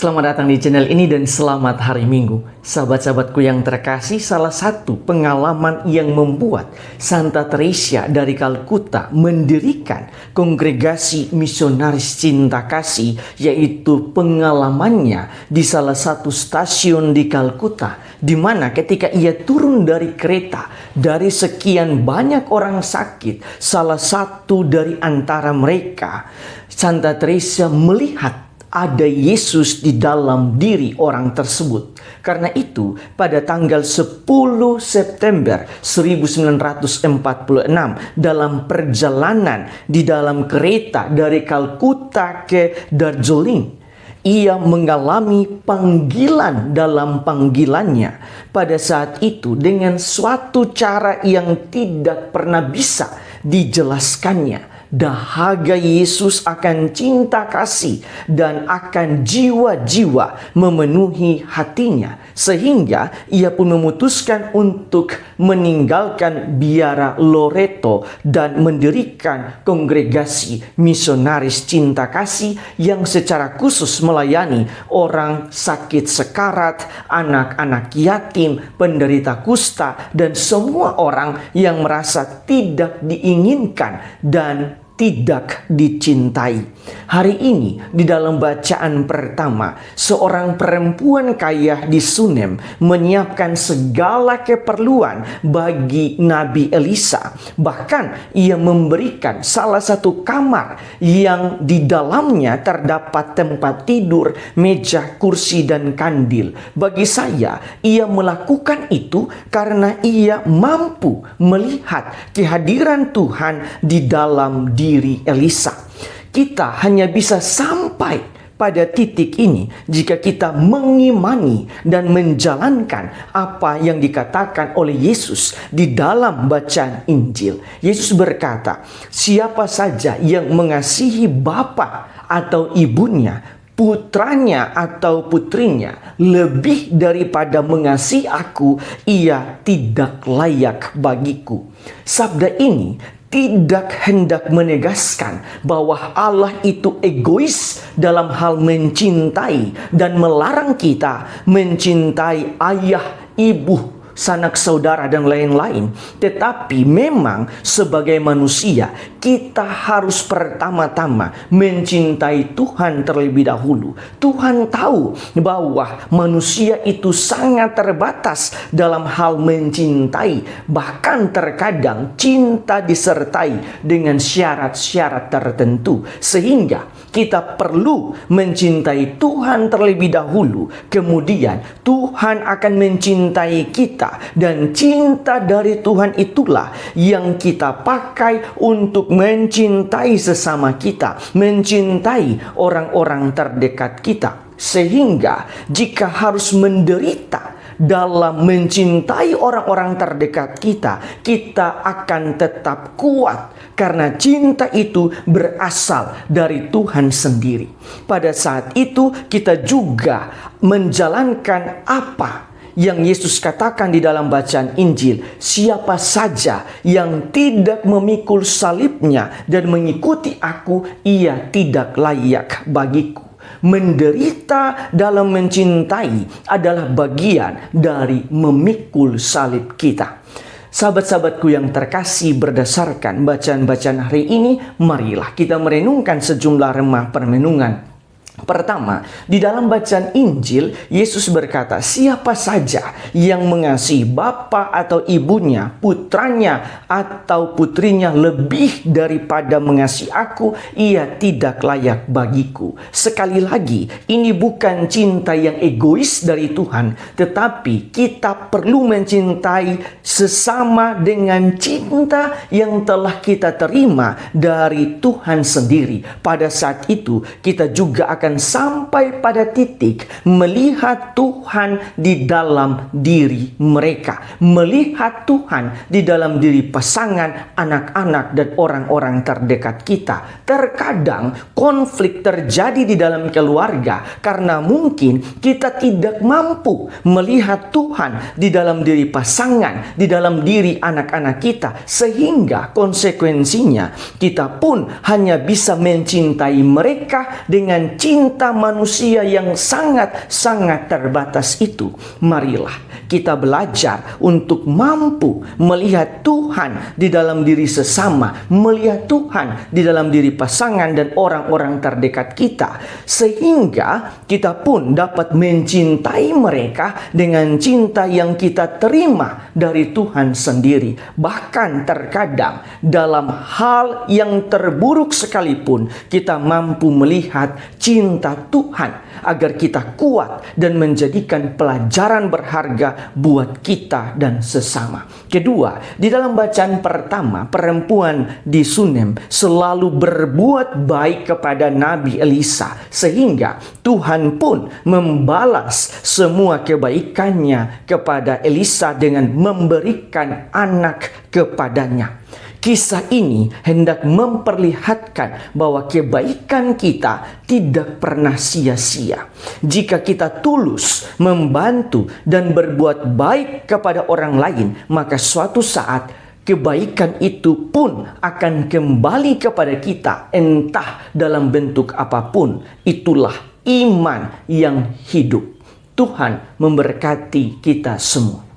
Selamat datang di channel ini dan selamat hari Minggu. Sahabat-sahabatku yang terkasih, salah satu pengalaman yang membuat Santa Teresa dari Kalkuta mendirikan kongregasi misionaris cinta kasih, yaitu pengalamannya di salah satu stasiun di Kalkuta, di mana ketika ia turun dari kereta, dari sekian banyak orang sakit, salah satu dari antara mereka, Santa Teresa melihat ada Yesus di dalam diri orang tersebut. Karena itu, pada tanggal 10 September 1946, dalam perjalanan di dalam kereta dari Kalkuta ke Darjeeling, ia mengalami panggilan dalam panggilannya. Pada saat itu, dengan suatu cara yang tidak pernah bisa dijelaskannya, dahaga Yesus akan cinta kasih dan akan jiwa-jiwa memenuhi hatinya, sehingga ia pun memutuskan untuk meninggalkan biara Loreto dan mendirikan kongregasi misionaris cinta kasih yang secara khusus melayani orang sakit sekarat, anak-anak yatim, penderita kusta, dan semua orang yang merasa tidak diinginkan dan tidak dicintai. Hari ini di dalam bacaan pertama, seorang perempuan kaya di Sunem menyiapkan segala keperluan bagi Nabi Elisa. Bahkan ia memberikan salah satu kamar yang di dalamnya terdapat tempat tidur, meja, kursi, dan kandil. Bagi saya, ia melakukan itu karena ia mampu melihat kehadiran Tuhan di dalam diri Elisa. Kita hanya bisa sampai pada titik ini jika kita mengimani dan menjalankan apa yang dikatakan oleh Yesus di dalam bacaan Injil. Yesus berkata, "Siapa saja yang mengasihi bapa atau ibunya, putranya atau putrinya lebih daripada mengasihi aku, ia tidak layak bagiku." Sabda ini tidak hendak menegaskan bahwa Allah itu egois dalam hal mencintai dan melarang kita mencintai ayah, ibu, sanak saudara, dan lain-lain. Tetapi memang sebagai manusia, kita harus pertama-tama mencintai Tuhan terlebih dahulu. Tuhan tahu bahwa manusia itu sangat terbatas dalam hal mencintai. Bahkan terkadang cinta disertai dengan syarat-syarat tertentu. Sehingga kita perlu mencintai Tuhan terlebih dahulu. Kemudian Tuhan akan mencintai kita. Dan cinta dari Tuhan itulah yang kita pakai untuk mencintai sesama kita, mencintai orang-orang terdekat kita. Sehingga jika harus menderita dalam mencintai orang-orang terdekat kita, kita akan tetap kuat karena cinta itu berasal dari Tuhan sendiri. Pada saat itu kita juga menjalankan apa yang Yesus katakan di dalam bacaan Injil, "Siapa saja yang tidak memikul salibnya dan mengikuti aku, ia tidak layak bagiku." Menderita dalam mencintai adalah bagian dari memikul salib kita. Sahabat-sahabatku yang terkasih, berdasarkan bacaan-bacaan hari ini, marilah kita merenungkan sejumlah remah permenungan. Pertama, di dalam bacaan Injil, Yesus berkata, "Siapa saja yang mengasihi bapa atau ibunya, putranya atau putrinya lebih daripada mengasihi aku, ia tidak layak bagiku." Sekali lagi, ini bukan cinta yang egois dari Tuhan, tetapi kita perlu mencintai sesama dengan cinta yang telah kita terima dari Tuhan sendiri. Pada saat itu, kita juga akan sampai pada titik melihat Tuhan di dalam diri mereka, melihat Tuhan di dalam diri pasangan, anak-anak, dan orang-orang terdekat kita. Terkadang konflik terjadi di dalam keluarga karena mungkin kita tidak mampu melihat Tuhan di dalam diri pasangan, di dalam diri anak-anak kita, sehingga konsekuensinya kita pun hanya bisa mencintai mereka dengan cinta cinta manusia yang sangat-sangat terbatas itu, marilah kita belajar untuk mampu melihat Tuhan di dalam diri sesama, melihat Tuhan di dalam diri pasangan dan orang-orang terdekat kita, sehingga kita pun dapat mencintai mereka dengan cinta yang kita terima dari Tuhan sendiri. Bahkan terkadang dalam hal yang terburuk sekalipun, kita mampu melihat cinta Tuhan agar kita kuat dan menjadikan pelajaran berharga buat kita dan sesama. Kedua, di dalam bacaan pertama, perempuan di Sunem selalu berbuat baik kepada Nabi Elisa, sehingga Tuhan pun membalas semua kebaikannya kepada Elisa dengan memberikan anak kepadanya. Kisah ini hendak memperlihatkan bahwa kebaikan kita tidak pernah sia-sia. Jika kita tulus membantu dan berbuat baik kepada orang lain, maka suatu saat kebaikan itu pun akan kembali kepada kita, entah dalam bentuk apapun. Itulah iman yang hidup. Tuhan memberkati kita semua.